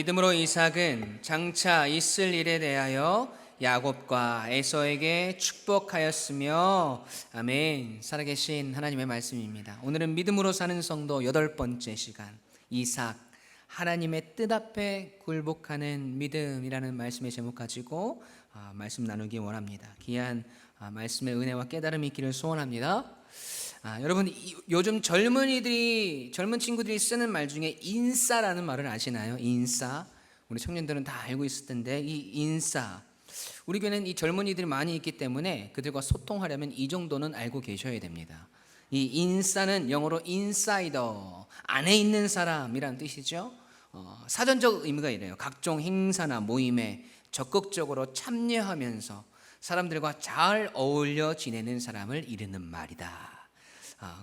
믿음으로 이삭은 장차 있을 일에 대하여 야곱과 에서에게 축복하였으며, 아멘. 살아계신 하나님의 말씀입니다. 오늘은 믿음으로 사는 성도 8번째 시간, 이삭, 하나님의 뜻 앞에 굴복하는 믿음이라는 말씀의 제목 가지고 말씀 나누기 원합니다. 귀한 말씀의 은혜와 깨달음이 있기를 소원합니다. 여러분, 요즘 젊은 친구들이 쓰는 말 중에 인싸라는 말을 아시나요? 인싸. 우리 청년들은 다 알고 있을 텐데, 이 인싸, 우리 교회는 이 젊은이들이 많이 있기 때문에 그들과 소통하려면 이 정도는 알고 계셔야 됩니다. 이 인싸는 영어로 인사이더, 안에 있는 사람이라는 뜻이죠. 사전적 의미가 이래요. 각종 행사나 모임에 적극적으로 참여하면서 사람들과 잘 어울려 지내는 사람을 이르는 말이다.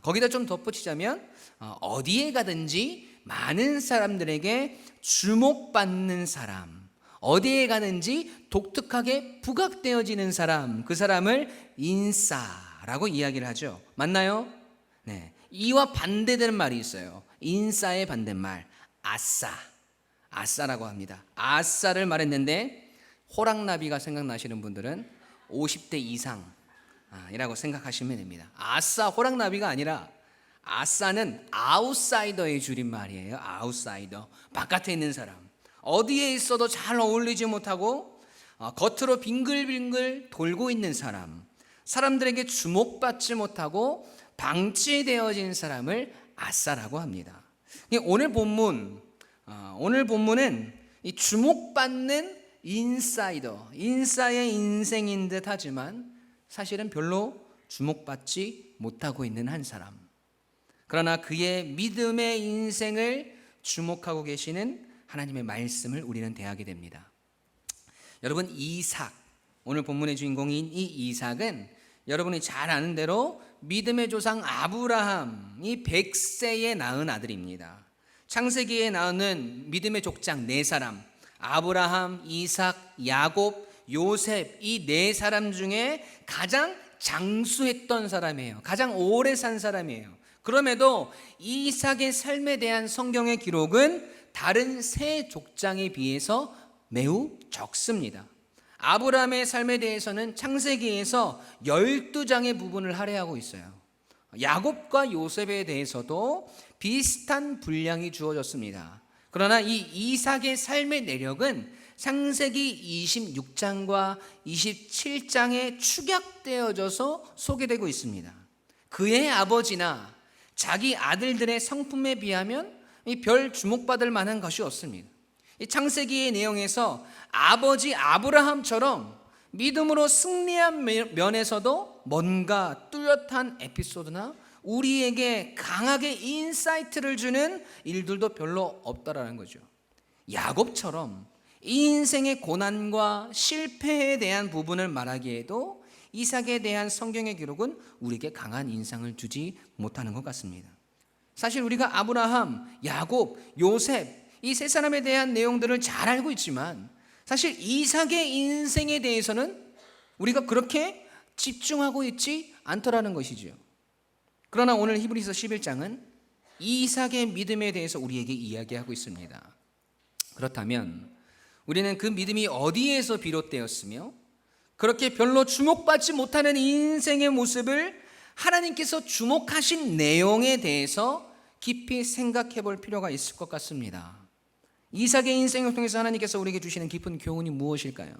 거기다 좀 덧붙이자면 어디에 가든지 많은 사람들에게 주목받는 사람, 어디에 가든지 독특하게 부각되어지는 사람, 그 사람을 인싸라고 이야기를 하죠. 맞나요? 네. 이와 반대되는 말이 있어요. 인싸의 반대말 아싸, 아싸라고 합니다. 아싸를 말했는데 호랑나비가 생각나시는 분들은 50대 이상 이라고 생각하시면 됩니다. 아싸, 호랑나비가 아니라 아싸는 아웃사이더의 줄임말이에요. 아웃사이더, 바깥에 있는 사람, 어디에 있어도 잘 어울리지 못하고 겉으로 빙글빙글 돌고 있는 사람, 사람들에게 주목받지 못하고 방치되어진 사람을 아싸라고 합니다. 오늘 본문은 이 주목받는 인사이더, 인싸의 인생인 듯 하지만 사실은 별로 주목받지 못하고 있는 한 사람, 그러나 그의 믿음의 인생을 주목하고 계시는 하나님의 말씀을 우리는 대하게 됩니다. 여러분, 이삭, 오늘 본문의 주인공인 이 이삭은 여러분이 잘 아는 대로 믿음의 조상 아브라함이 100세에 낳은 아들입니다. 창세기에 나오는 믿음의 족장 4사람, 아브라함, 이삭, 야곱, 요셉, 이 4사람 중에 가장 장수했던 사람이에요. 가장 오래 산 사람이에요. 그럼에도 이삭의 삶에 대한 성경의 기록은 다른 3 족장에 비해서 매우 적습니다. 아브라함의 삶에 대해서는 창세기에서 12장의 부분을 할애하고 있어요. 야곱과 요셉에 대해서도 비슷한 분량이 주어졌습니다. 그러나 이 이삭의 삶의 내력은 창세기 26장과 27장에 축약되어져서 소개되고 있습니다. 그의 아버지나 자기 아들들의 성품에 비하면 별 주목받을 만한 것이 없습니다. 이 창세기의 내용에서 아버지 아브라함처럼 믿음으로 승리한 면에서도 뭔가 뚜렷한 에피소드나 우리에게 강하게 인사이트를 주는 일들도 별로 없다라는 거죠. 야곱처럼 인생의 고난과 실패에 대한 부분을 말하기에도 이삭에 대한 성경의 기록은 우리에게 강한 인상을 주지 못하는 것 같습니다. 사실 우리가 아브라함, 야곱, 요셉, 이 3사람에 대한 내용들을 잘 알고 있지만 사실 이삭의 인생에 대해서는 우리가 그렇게 집중하고 있지 않더라는 것이죠. 그러나 오늘 히브리서 11장은 이삭의 믿음에 대해서 우리에게 이야기하고 있습니다. 그렇다면 우리는 그 믿음이 어디에서 비롯되었으며 그렇게 별로 주목받지 못하는 인생의 모습을 하나님께서 주목하신 내용에 대해서 깊이 생각해 볼 필요가 있을 것 같습니다. 이삭의 인생을 통해서 하나님께서 우리에게 주시는 깊은 교훈이 무엇일까요?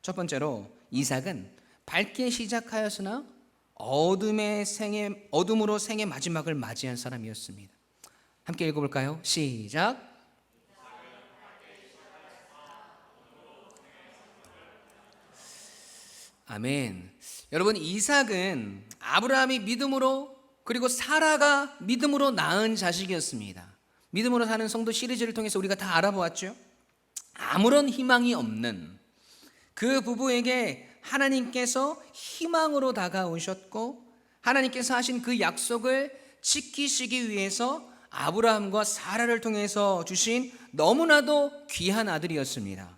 첫 번째로, 이삭은 밝게 시작하였으나 어둠으로 생의 마지막을 맞이한 사람이었습니다. 함께 읽어볼까요? 시작. 아멘. 여러분, 이삭은 아브라함이 믿음으로, 그리고 사라가 믿음으로 낳은 자식이었습니다. 믿음으로 사는 성도 시리즈를 통해서 우리가 다 알아보았죠. 아무런 희망이 없는 그 부부에게 하나님께서 희망으로 다가오셨고, 하나님께서 하신 그 약속을 지키시기 위해서 아브라함과 사라를 통해서 주신 너무나도 귀한 아들이었습니다.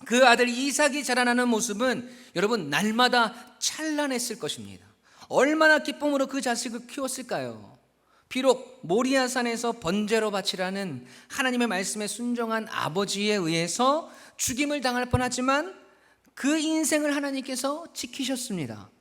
그 아들 이삭이 자라나는 모습은 여러분 날마다 찬란했을 것입니다. 얼마나 기쁨으로 그 자식을 키웠을까요? 비록 모리아산에서 번제로 바치라는 하나님의 말씀에 순종한 아버지에 의해서 죽임을 당할 뻔하지만 그 인생을 하나님께서 지키셨습니다.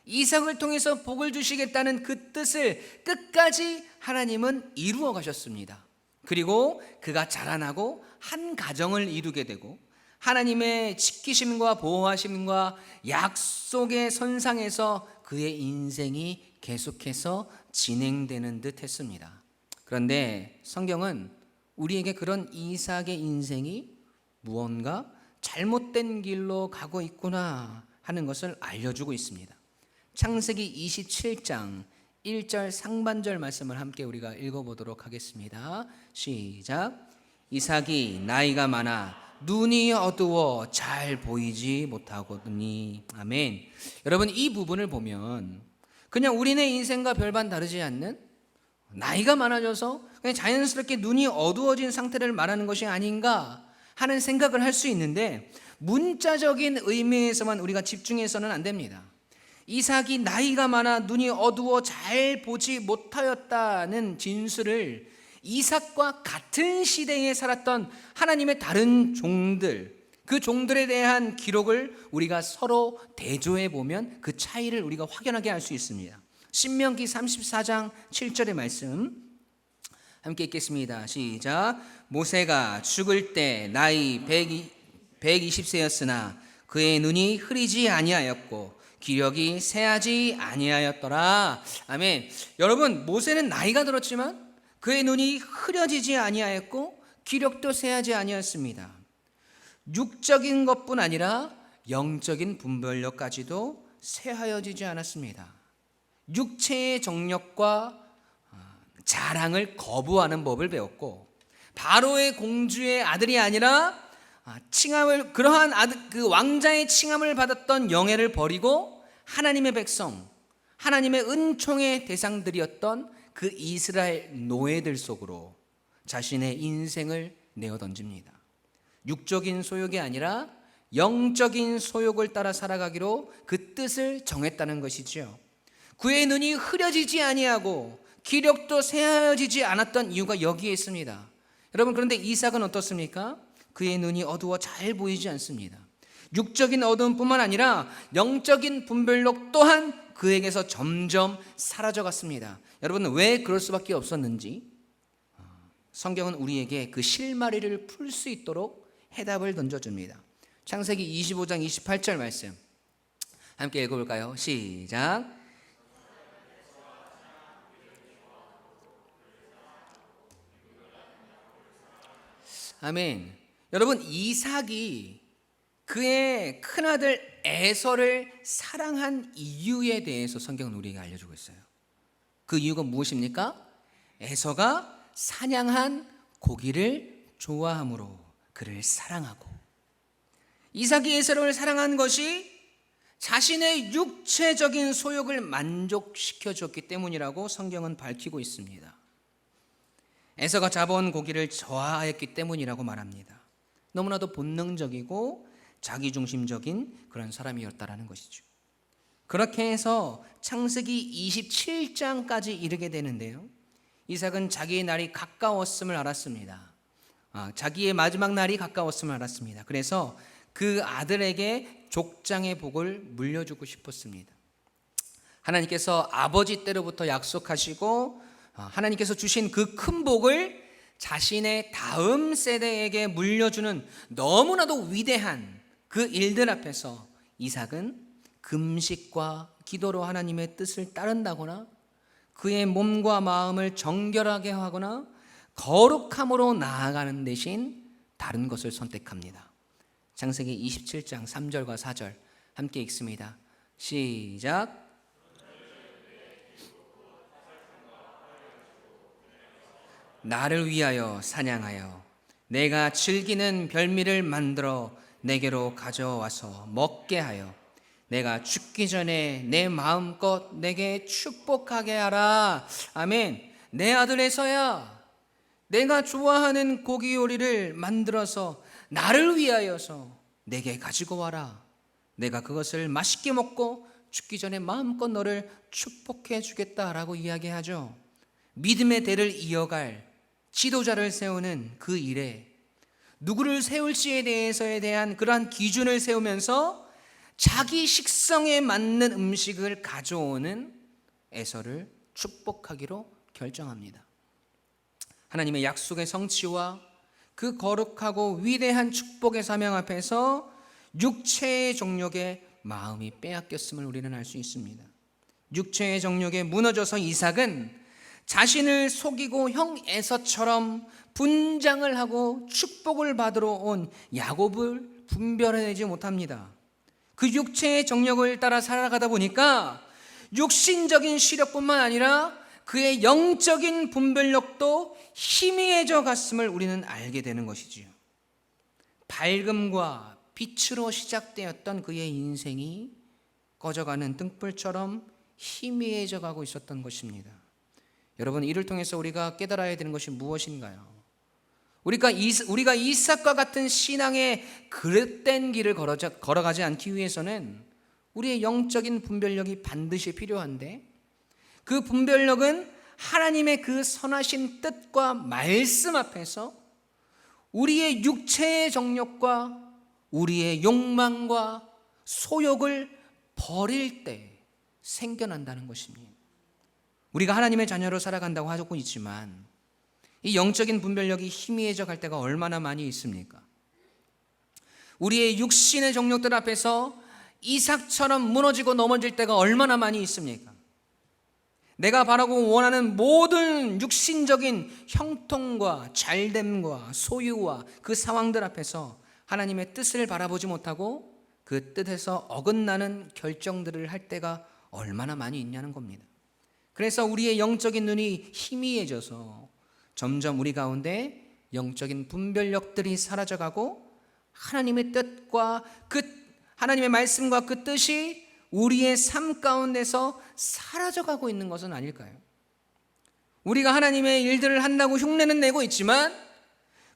이삭을 통해서 복을 주시겠다는 그 뜻을 끝까지 하나님은 이루어 가셨습니다. 그리고 그가 자라나고 한 가정을 이루게 되고 하나님의 지키심과 보호하심과 약속의 선상에서 그의 인생이 계속해서 진행되는 듯 했습니다. 그런데 성경은 우리에게 그런 이삭의 인생이 무언가 잘못된 길로 가고 있구나 하는 것을 알려주고 있습니다. 창세기 27장 1절 상반절 말씀을 함께 우리가 읽어보도록 하겠습니다. 시작. 이삭이 나이가 많아 눈이 어두워 잘 보이지 못하거든요. 아멘. 여러분, 이 부분을 보면 그냥 우리네 인생과 별반 다르지 않는, 나이가 많아져서 그냥 자연스럽게 눈이 어두워진 상태를 말하는 것이 아닌가 하는 생각을 할 수 있는데, 문자적인 의미에서만 우리가 집중해서는 안 됩니다. 이삭이 나이가 많아 눈이 어두워 잘 보지 못하였다는 진술을 이삭과 같은 시대에 살았던 하나님의 다른 종들, 그 종들에 대한 기록을 우리가 서로 대조해 보면 그 차이를 우리가 확연하게 알 수 있습니다. 신명기 34장 7절의 말씀 함께 읽겠습니다. 시작. 모세가 죽을 때 나이 120세였으나 그의 눈이 흐리지 아니하였고 기력이 새하지 아니하였더라. 아멘. 여러분, 모세는 나이가 들었지만 그의 눈이 흐려지지 아니하였고 기력도 새하지 아니하였습니다. 육적인 것뿐 아니라 영적인 분별력까지도 새하여지지 않았습니다. 육체의 정력과 자랑을 거부하는 법을 배웠고, 바로의 공주의 아들이 아니라 칭함을, 그러한 그 왕자의 칭함을 받았던 영예를 버리고 하나님의 백성, 하나님의 은총의 대상들이었던 그 이스라엘 노예들 속으로 자신의 인생을 내어 던집니다. 육적인 소욕이 아니라 영적인 소욕을 따라 살아가기로 그 뜻을 정했다는 것이지요. 그의 눈이 흐려지지 아니하고 기력도 새하여지지 않았던 이유가 여기에 있습니다. 여러분, 그런데 이삭은 어떻습니까? 그의 눈이 어두워 잘 보이지 않습니다. 육적인 어두움뿐만 아니라 영적인 분별력 또한 그에게서 점점 사라져갔습니다. 여러분, 왜 그럴 수밖에 없었는지 성경은 우리에게 그 실마리를 풀 수 있도록 해답을 던져줍니다. 창세기 25장 28절 말씀 함께 읽어볼까요? 시작. 아멘. 여러분, 이삭이 그의 큰아들 에서를 사랑한 이유에 대해서 성경은 우리에게 알려주고 있어요. 그 이유가 무엇입니까? 에서가 사냥한 고기를 좋아함으로 그를 사랑하고, 이삭이 에서를 사랑한 것이 자신의 육체적인 소욕을 만족시켜 줬기 때문이라고 성경은 밝히고 있습니다. 에서가 잡아온 고기를 좋아했기 때문이라고 말합니다. 너무나도 본능적이고 자기중심적인 그런 사람이었다라는 것이죠. 그렇게 해서 창세기 27장까지 이르게 되는데요, 이삭은 자기의 날이 가까웠음을 알았습니다. 자기의 마지막 날이 가까웠음을 알았습니다. 그래서 그 아들에게 족장의 복을 물려주고 싶었습니다. 하나님께서 아버지 때로부터 약속하시고 하나님께서 주신 그 큰 복을 자신의 다음 세대에게 물려주는 너무나도 위대한 그 일들 앞에서 이삭은 금식과 기도로 하나님의 뜻을 따른다거나 그의 몸과 마음을 정결하게 하거나 거룩함으로 나아가는 대신 다른 것을 선택합니다. 창세기 27장 3절과 4절 함께 읽습니다. 시작. 나를 위하여 사냥하여 내가 즐기는 별미를 만들어 내게로 가져와서 먹게 하여 내가 죽기 전에 내 마음껏 내게 축복하게 하라. 아멘. 내 아들 에서야, 내가 좋아하는 고기 요리를 만들어서 나를 위하여서 내게 가지고 와라. 내가 그것을 맛있게 먹고 죽기 전에 마음껏 너를 축복해 주겠다라고 이야기하죠. 믿음의 대를 이어갈 지도자를 세우는 그 일에 누구를 세울지에 대해서에 대한 그러한 기준을 세우면서 자기 식성에 맞는 음식을 가져오는 에서를 축복하기로 결정합니다. 하나님의 약속의 성취와 그 거룩하고 위대한 축복의 사명 앞에서 육체의 정욕에 마음이 빼앗겼음을 우리는 알 수 있습니다. 육체의 정욕에 무너져서 이삭은 자신을 속이고 형 에서처럼 분장을 하고 축복을 받으러 온 야곱을 분별해내지 못합니다. 그 육체의 정욕을 따라 살아가다 보니까 육신적인 시력뿐만 아니라 그의 영적인 분별력도 희미해져 갔음을 우리는 알게 되는 것이지요. 밝음과 빛으로 시작되었던 그의 인생이 꺼져가는 등불처럼 희미해져 가고 있었던 것입니다. 여러분, 이를 통해서 우리가 깨달아야 되는 것이 무엇인가요? 우리가 이삭과 같은 신앙의 그릇된 길을 걸어가지 않기 위해서는 우리의 영적인 분별력이 반드시 필요한데, 그 분별력은 하나님의 그 선하신 뜻과 말씀 앞에서 우리의 육체의 정욕과 우리의 욕망과 소욕을 버릴 때 생겨난다는 것입니다. 우리가 하나님의 자녀로 살아간다고 하고 있지만 이 영적인 분별력이 희미해져 갈 때가 얼마나 많이 있습니까? 우리의 육신의 정욕들 앞에서 이삭처럼 무너지고 넘어질 때가 얼마나 많이 있습니까? 내가 바라고 원하는 모든 육신적인 형통과 잘됨과 소유와 그 상황들 앞에서 하나님의 뜻을 바라보지 못하고 그 뜻에서 어긋나는 결정들을 할 때가 얼마나 많이 있냐는 겁니다. 그래서 우리의 영적인 눈이 희미해져서 점점 우리 가운데 영적인 분별력들이 사라져가고 하나님의 뜻과 하나님의 말씀과 그 뜻이 우리의 삶 가운데서 사라져가고 있는 것은 아닐까요? 우리가 하나님의 일들을 한다고 흉내는 내고 있지만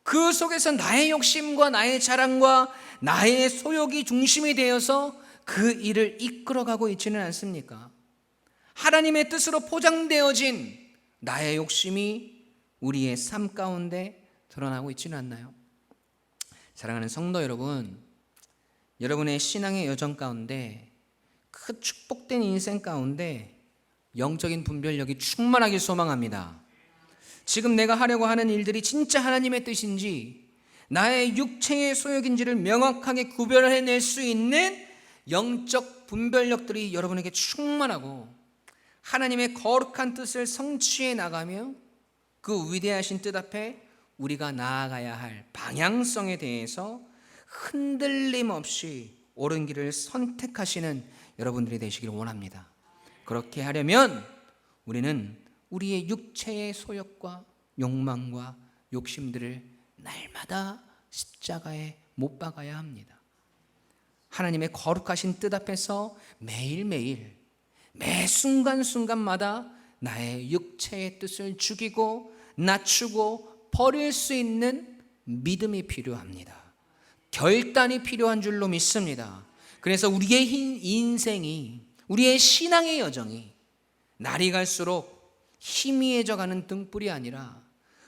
그 속에서 나의 욕심과 나의 자랑과 나의 소욕이 중심이 되어서 그 일을 이끌어가고 있지는 않습니까? 하나님의 뜻으로 포장되어진 나의 욕심이 우리의 삶 가운데 드러나고 있지는 않나요? 사랑하는 성도 여러분, 여러분의 신앙의 여정 가운데 그 축복된 인생 가운데 영적인 분별력이 충만하길 소망합니다. 지금 내가 하려고 하는 일들이 진짜 하나님의 뜻인지 나의 육체의 소욕인지를 명확하게 구별해낼 수 있는 영적 분별력들이 여러분에게 충만하고 하나님의 거룩한 뜻을 성취해 나가며 그 위대하신 뜻 앞에 우리가 나아가야 할 방향성에 대해서 흔들림 없이 옳은 길을 선택하시는 여러분들이 되시기를 원합니다. 그렇게 하려면 우리는 우리의 육체의 소욕과 욕망과 욕심들을 날마다 십자가에 못 박아야 합니다. 하나님의 거룩하신 뜻 앞에서 매일매일 매 순간순간마다 나의 육체의 뜻을 죽이고 낮추고 버릴 수 있는 믿음이 필요합니다. 결단이 필요한 줄로 믿습니다. 그래서 우리의 인생이, 우리의 신앙의 여정이 날이 갈수록 희미해져 가는 등불이 아니라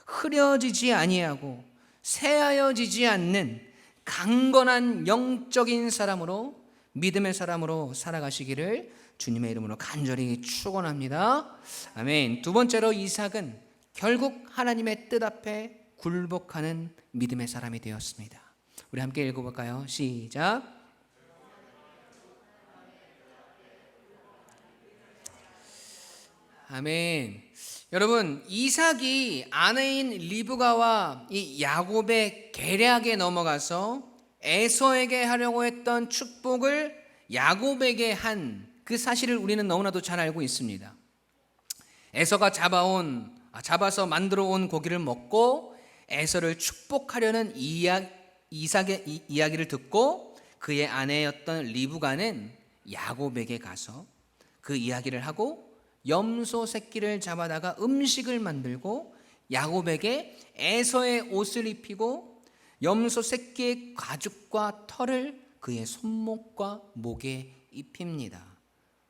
흐려지지 아니하고 새하여지지 않는 강건한 영적인 사람으로, 믿음의 사람으로 살아가시기를 주님의 이름으로 간절히 축원합니다. 아멘. 두 번째로 이삭은 결국 하나님의 뜻 앞에 굴복하는 믿음의 사람이 되었습니다. 우리 함께 읽어볼까요? 시작. 아멘. 여러분, 이삭이 아내인 리브가와 이 야곱의 계략에 넘어가서 에서에게 하려고 했던 축복을 야곱에게 한 그 사실을 우리는 너무나도 잘 알고 있습니다. 에서가 잡아서 만들어 온 고기를 먹고 에서를 축복하려는 이삭의 이야기를 듣고 그의 아내였던 리브가는 야곱에게 가서 그 이야기를 하고 염소 새끼를 잡아다가 음식을 만들고 야곱에게 에서의 옷을 입히고 염소 새끼의 가죽과 털을 그의 손목과 목에 입힙니다.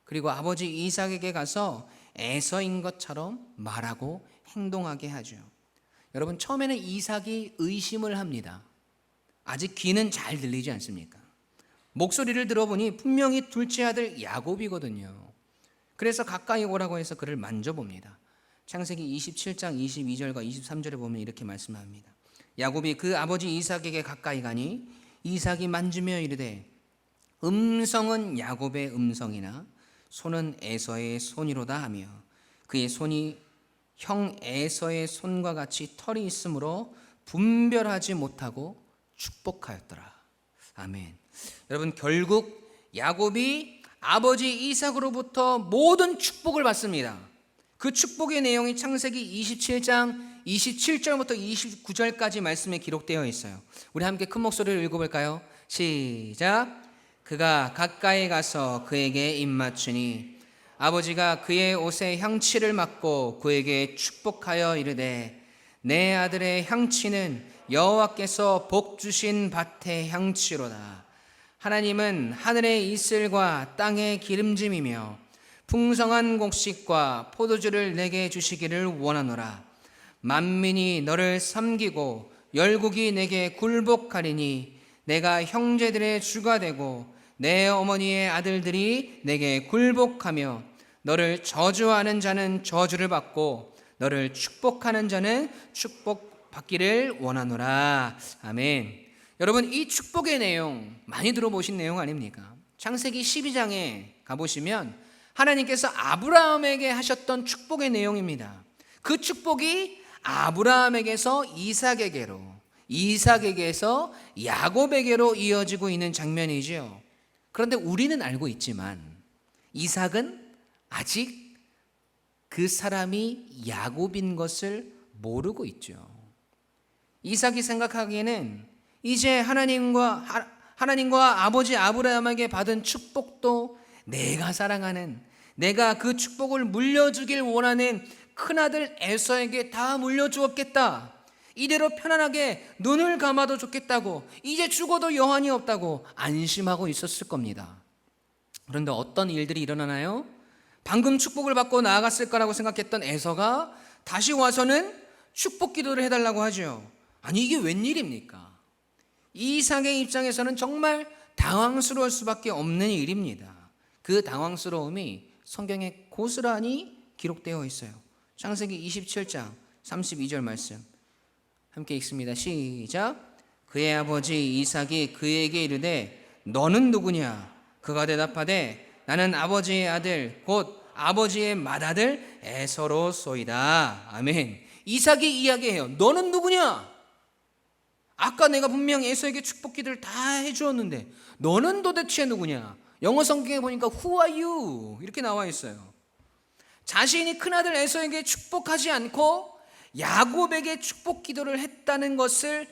그리고 아버지 이삭에게 가서 에서인 것처럼 말하고 행동하게 하죠. 여러분, 처음에는 이삭이 의심을 합니다. 아직 귀는 잘 들리지 않습니까? 목소리를 들어보니 분명히 둘째 아들 야곱이거든요. 그래서 가까이 오라고 해서 그를 만져봅니다. 창세기 27장 22절과 23절에 보면 이렇게 말씀합니다. 야곱이 그 아버지 이삭에게 가까이 가니 이삭이 만지며 이르되 음성은 야곱의 음성이나 손은 에서의 손이로다 하며 그의 손이 형 에서의 손과 같이 털이 있으므로 분별하지 못하고 축복하였더라. 아멘. 여러분, 결국 야곱이 아버지 이삭으로부터 모든 축복을 받습니다. 그 축복의 내용이 창세기 27장 27절부터 29절까지 말씀에 기록되어 있어요. 우리 함께 큰 목소리로 읽어볼까요? 시작. 그가 가까이 가서 그에게 입맞추니 아버지가 그의 옷에 향취를 맡고 그에게 축복하여 이르되 내 아들의 향취는 여호와께서 복 주신 밭의 향취로다. 하나님은 하늘의 이슬과 땅의 기름짐이며 풍성한 곡식과 포도주를 내게 주시기를 원하노라. 만민이 너를 섬기고 열국이 내게 굴복하리니 내가 형제들의 주가 되고 내 어머니의 아들들이 내게 굴복하며 너를 저주하는 자는 저주를 받고 너를 축복하는 자는 축복받기를 원하노라. 아멘. 여러분, 이 축복의 내용 많이 들어보신 내용 아닙니까? 창세기 12장에 가보시면 하나님께서 아브라함에게 하셨던 축복의 내용입니다. 그 축복이 아브라함에게서 이삭에게로, 이삭에게서 야곱에게로 이어지고 있는 장면이지요. 그런데 우리는 알고 있지만 이삭은 아직 그 사람이 야곱인 것을 모르고 있죠. 이삭이 생각하기에는 이제 하나님과 아버지 아브라함에게 받은 축복도 내가 사랑하는, 내가 그 축복을 물려주길 원하는 큰아들 에서에게 다 물려주었겠다. 이대로 편안하게 눈을 감아도 좋겠다고, 이제 죽어도 여한이 없다고 안심하고 있었을 겁니다. 그런데 어떤 일들이 일어나나요? 방금 축복을 받고 나아갔을 거라고 생각했던 에서가 다시 와서는 축복 기도를 해달라고 하죠. 아니, 이게 웬일입니까? 이삭의 입장에서는 정말 당황스러울 수밖에 없는 일입니다. 그 당황스러움이 성경에 고스란히 기록되어 있어요. 창세기 27장 32절 말씀 함께 읽습니다. 시작. 그의 아버지 이삭이 그에게 이르되 너는 누구냐? 그가 대답하되 나는 아버지의 아들 곧 아버지의 맏아들 에서로소이다. 아멘. 이삭이 이야기해요. 너는 누구냐? 아까 내가 분명 에서에게 축복 기도를 다 해주었는데 너는 도대체 누구냐? 영어 성경에 보니까 Who are you? 이렇게 나와 있어요. 자신이 큰아들 에서에게 축복하지 않고 야곱에게 축복 기도를 했다는 것을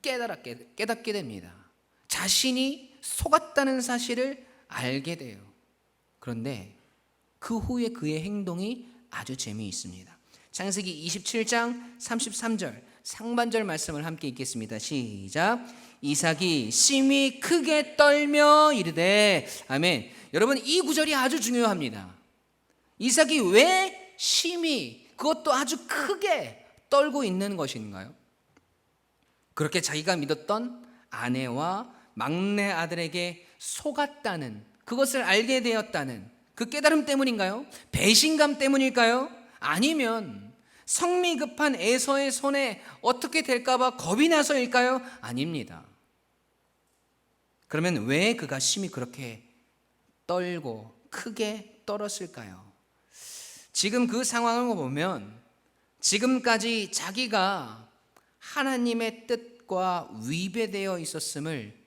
깨닫게 됩니다. 자신이 속았다는 사실을 알게 돼요. 그런데 그 후에 그의 행동이 아주 재미있습니다. 창세기 27장 33절 상반절 말씀을 함께 읽겠습니다. 시작. 이삭이 심히 크게 떨며 이르되 아멘. 여러분, 이 구절이 아주 중요합니다. 이삭이 왜 심히, 그것도 아주 크게 떨고 있는 것인가요? 그렇게 자기가 믿었던 아내와 막내 아들에게 속았다는, 그것을 알게 되었다는 그 깨달음 때문인가요? 배신감 때문일까요? 아니면 성미 급한 에서의 손에 어떻게 될까봐 겁이 나서일까요? 아닙니다. 그러면 왜 그가 심히 그렇게 떨고 크게 떨었을까요? 지금 그 상황을 보면 지금까지 자기가 하나님의 뜻과 위배되어 있었음을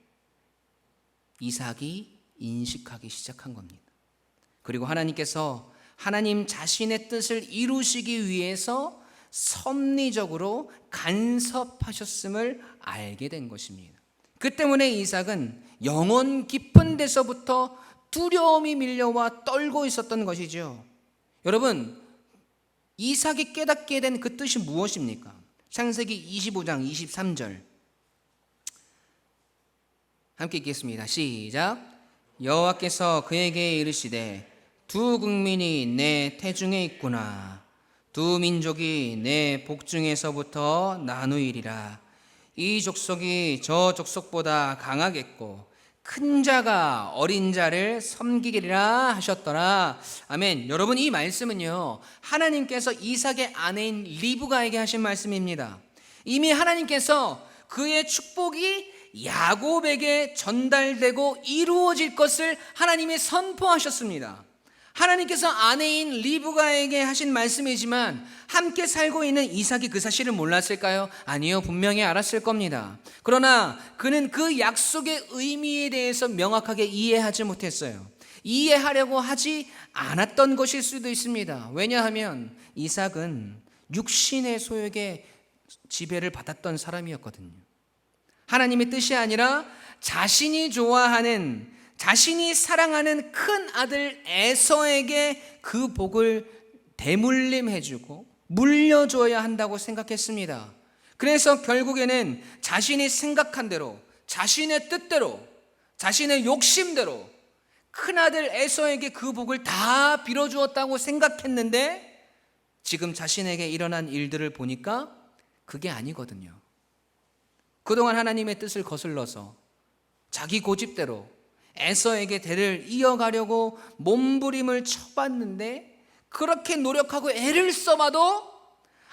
이삭이 인식하기 시작한 겁니다. 그리고 하나님께서 하나님 자신의 뜻을 이루시기 위해서 섭리적으로 간섭하셨음을 알게 된 것입니다. 그 때문에 이삭은 영혼 깊은 데서부터 두려움이 밀려와 떨고 있었던 것이죠. 여러분, 이삭이 깨닫게 된 그 뜻이 무엇입니까? 창세기 25장 23절 함께 읽겠습니다. 시작. 여호와께서 그에게 이르시되 두 국민이 내 태중에 있구나. 두 민족이 내 복중에서부터 나누이리라. 이 족속이 저 족속보다 강하겠고 큰 자가 어린 자를 섬기리라 하셨더라. 아멘. 여러분, 이 말씀은요, 하나님께서 이삭의 아내인 리브가에게 하신 말씀입니다. 이미 하나님께서 그의 축복이 야곱에게 전달되고 이루어질 것을 하나님이 선포하셨습니다. 하나님께서 아내인 리브가에게 하신 말씀이지만 함께 살고 있는 이삭이 그 사실을 몰랐을까요? 아니요, 분명히 알았을 겁니다. 그러나 그는 그 약속의 의미에 대해서 명확하게 이해하지 못했어요. 이해하려고 하지 않았던 것일 수도 있습니다. 왜냐하면 이삭은 육신의 소욕에 지배를 받았던 사람이었거든요. 하나님의 뜻이 아니라 자신이 좋아하는, 자신이 사랑하는 큰 아들 에서에게 그 복을 대물림해주고 물려줘야 한다고 생각했습니다. 그래서 결국에는 자신이 생각한 대로, 자신의 뜻대로, 자신의 욕심대로 큰 아들 에서에게 그 복을 다 빌어주었다고 생각했는데 지금 자신에게 일어난 일들을 보니까 그게 아니거든요. 그동안 하나님의 뜻을 거슬러서 자기 고집대로 에서에게 대를 이어가려고 몸부림을 쳐봤는데 그렇게 노력하고 애를 써봐도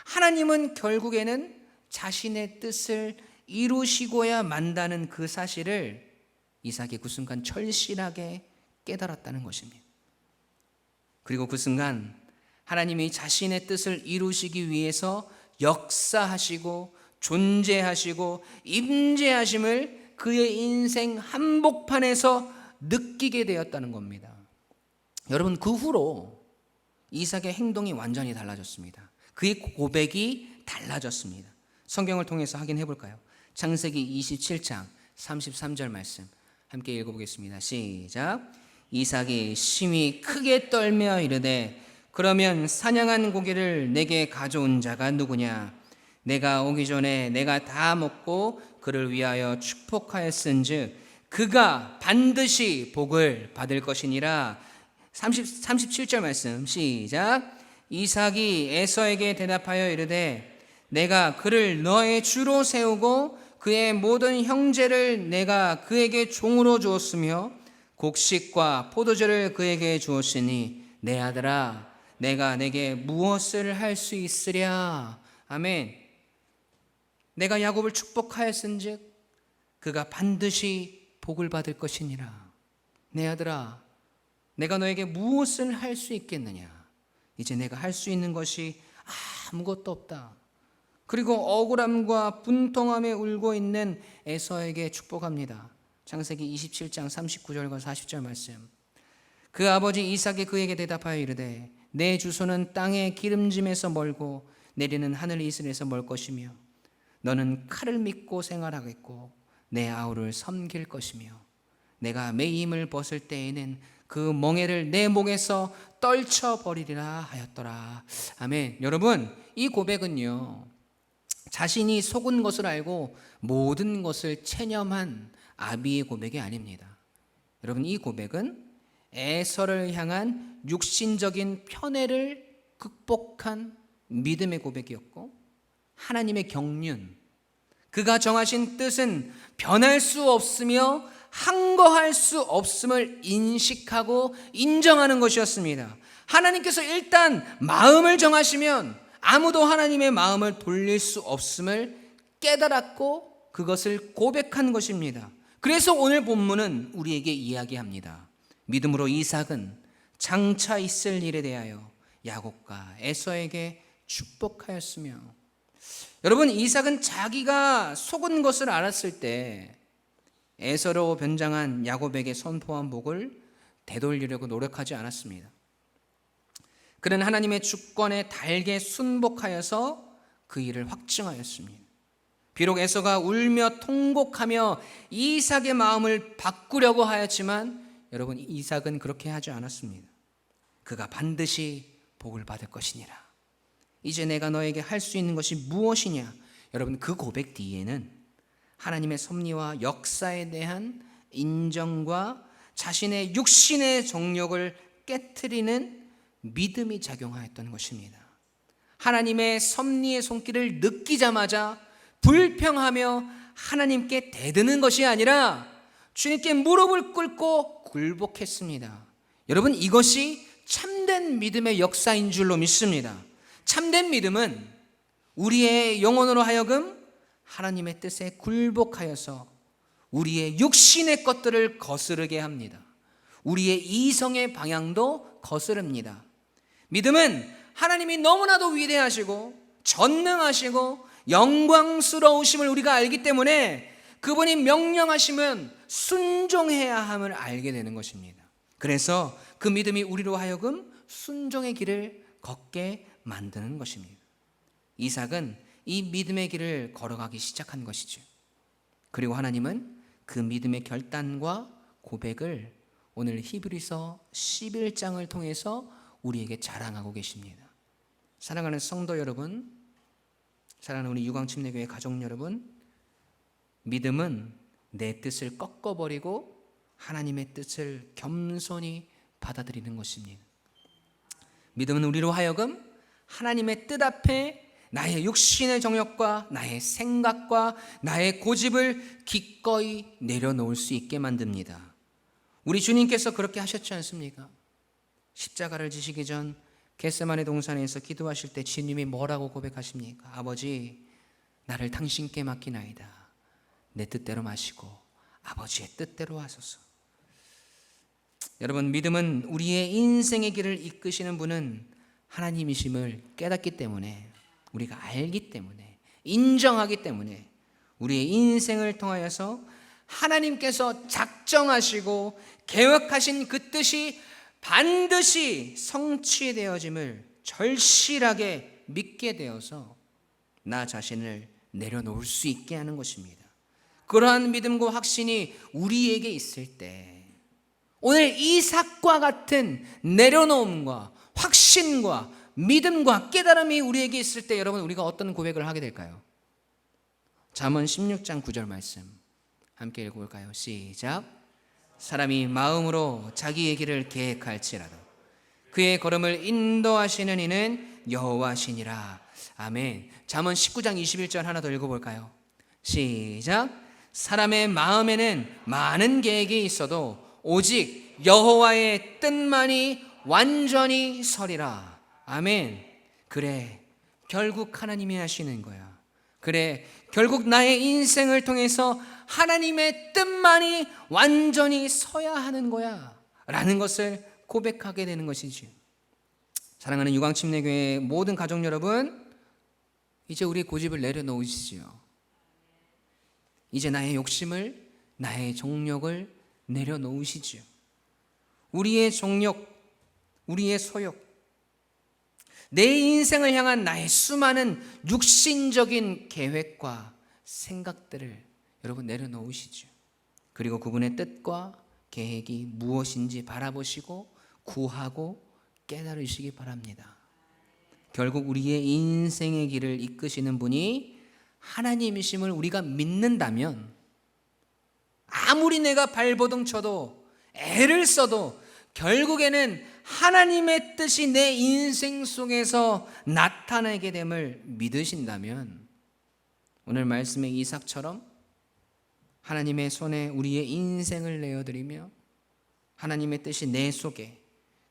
하나님은 결국에는 자신의 뜻을 이루시고야 만다는 그 사실을 이삭이 그 순간 절실하게 깨달았다는 것입니다. 그리고 그 순간 하나님이 자신의 뜻을 이루시기 위해서 역사하시고 존재하시고 임재하심을 그의 인생 한복판에서 느끼게 되었다는 겁니다. 여러분, 그 후로 이삭의 행동이 완전히 달라졌습니다. 그의 고백이 달라졌습니다. 성경을 통해서 확인해 볼까요? 창세기 27장 33절 말씀 함께 읽어보겠습니다. 시작. 이삭이 심히 크게 떨며 이르되 그러면 사냥한 고기를 내게 가져온 자가 누구냐? 내가 오기 전에 내가 다 먹고 그를 위하여 축복하였은즉 그가 반드시 복을 받을 것이니라. 37절 말씀 시작. 이삭이 에서에게 대답하여 이르되 내가 그를 너의 주로 세우고 그의 모든 형제를 내가 그에게 종으로 주었으며 곡식과 포도주를 그에게 주었으니 내 아들아 내가 내게 무엇을 할 수 있으랴. 아멘. 내가 야곱을 축복하였은즉 그가 반드시 복을 받을 것이니라. 내 아들아 내가 너에게 무엇을 할 수 있겠느냐. 이제 내가 할 수 있는 것이 아무것도 없다. 그리고 억울함과 분통함에 울고 있는 에서에게 축복합니다. 창세기 27장 39절과 40절 말씀. 그 아버지 이삭이 그에게 대답하여 이르되 내 주소는 땅의 기름짐에서 멀고 내리는 하늘 이슬에서 멀 것이며 너는 칼을 믿고 생활하겠고 내 아우를 섬길 것이며 내가 매임을 벗을 때에는 그 멍에를 내 목에서 떨쳐버리리라 하였더라. 아멘. 여러분, 이 고백은요 자신이 속은 것을 알고 모든 것을 체념한 아비의 고백이 아닙니다. 여러분, 이 고백은 에서를 향한 육신적인 편애를 극복한 믿음의 고백이었고 하나님의 경륜, 그가 정하신 뜻은 변할 수 없으며 항거할 수 없음을 인식하고 인정하는 것이었습니다. 하나님께서 일단 마음을 정하시면 아무도 하나님의 마음을 돌릴 수 없음을 깨달았고 그것을 고백한 것입니다. 그래서 오늘 본문은 우리에게 이야기합니다. 믿음으로 이삭은 장차 있을 일에 대하여 야곱과 에서에게 축복하였으며, 여러분, 이삭은 자기가 속은 것을 알았을 때 에서로 변장한 야곱에게 선포한 복을 되돌리려고 노력하지 않았습니다. 그는 하나님의 주권에 달게 순복하여서 그 일을 확증하였습니다. 비록 에서가 울며 통곡하며 이삭의 마음을 바꾸려고 하였지만 여러분, 이삭은 그렇게 하지 않았습니다. 그가 반드시 복을 받을 것이니라. 이제 내가 너에게 할 수 있는 것이 무엇이냐? 여러분, 그 고백 뒤에는 하나님의 섭리와 역사에 대한 인정과 자신의 육신의 정욕을 깨트리는 믿음이 작용하였던 것입니다. 하나님의 섭리의 손길을 느끼자마자 불평하며 하나님께 대드는 것이 아니라 주님께 무릎을 꿇고 굴복했습니다. 여러분, 이것이 참된 믿음의 역사인 줄로 믿습니다. 참된 믿음은 우리의 영혼으로 하여금 하나님의 뜻에 굴복하여서 우리의 육신의 것들을 거스르게 합니다. 우리의 이성의 방향도 거스릅니다. 믿음은 하나님이 너무나도 위대하시고 전능하시고 영광스러우심을 우리가 알기 때문에 그분이 명령하시면 순종해야 함을 알게 되는 것입니다. 그래서 그 믿음이 우리로 하여금 순종의 길을 걷게 만드는 것입니다. 이삭은 이 믿음의 길을 걸어가기 시작한 것이죠. 그리고 하나님은 그 믿음의 결단과 고백을 오늘 히브리서 11장을 통해서 우리에게 자랑하고 계십니다. 사랑하는 성도 여러분, 사랑하는 우리 유광침례교회 가족 여러분, 믿음은 내 뜻을 꺾어버리고 하나님의 뜻을 겸손히 받아들이는 것입니다. 믿음은 우리로 하여금 하나님의 뜻 앞에 나의 육신의 정욕과 나의 생각과 나의 고집을 기꺼이 내려놓을 수 있게 만듭니다. 우리 주님께서 그렇게 하셨지 않습니까? 십자가를 지시기 전 겟세마네 동산에서 기도하실 때 주님이 뭐라고 고백하십니까? 아버지, 나를 당신께 맡기나이다. 내 뜻대로 마시고 아버지의 뜻대로 하소서. 여러분, 믿음은 우리의 인생의 길을 이끄시는 분은 하나님이심을 깨닫기 때문에, 우리가 알기 때문에, 인정하기 때문에 우리의 인생을 통하여서 하나님께서 작정하시고 계획하신 그 뜻이 반드시 성취되어짐을 절실하게 믿게 되어서 나 자신을 내려놓을 수 있게 하는 것입니다. 그러한 믿음과 확신이 우리에게 있을 때 오늘 이삭과 같은 내려놓음과 확신과 믿음과 깨달음이 우리에게 있을 때 여러분, 우리가 어떤 고백을 하게 될까요? 잠언 16장 9절 말씀 함께 읽어볼까요? 시작. 사람이 마음으로 자기의 길을 계획할지라도 그의 걸음을 인도하시는 이는 여호와시니라. 아멘. 잠언 19장 21절 하나 더 읽어볼까요? 시작. 사람의 마음에는 많은 계획이 있어도 오직 여호와의 뜻만이 완전히 서리라. 아멘. 그래, 결국 하나님이 하시는 거야. 그래, 결국 나의 인생을 통해서 하나님의 뜻만이 완전히 서야 하는 거야 라는 것을 고백하게 되는 것이지. 사랑하는 유광침례교회 모든 가족 여러분, 이제 우리 고집을 내려놓으시지요. 이제 나의 욕심을, 나의 정욕을 내려놓으시지요. 우리의 정욕, 우리의 소욕, 내 인생을 향한 나의 수많은 육신적인 계획과 생각들을 여러분 내려놓으시죠. 그리고 그분의 뜻과 계획이 무엇인지 바라보시고 구하고 깨달으시기 바랍니다. 결국 우리의 인생의 길을 이끄시는 분이 하나님이심을 우리가 믿는다면 아무리 내가 발버둥 쳐도 애를 써도 결국에는 하나님의 뜻이 내 인생 속에서 나타나게 됨을 믿으신다면 오늘 말씀의 이삭처럼 하나님의 손에 우리의 인생을 내어드리며 하나님의 뜻이 내 속에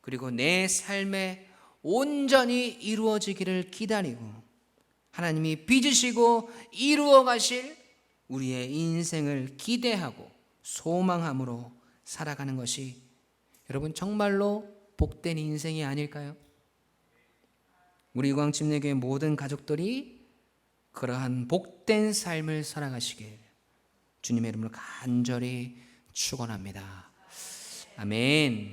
그리고 내 삶에 온전히 이루어지기를 기다리고 하나님이 빚으시고 이루어 가실 우리의 인생을 기대하고 소망함으로 살아가는 것이 여러분 정말로 복된 인생이 아닐까요? 우리 유광침례교회 모든 가족들이 그러한 복된 삶을 살아가시길 주님의 이름으로 간절히 축원합니다. 아멘.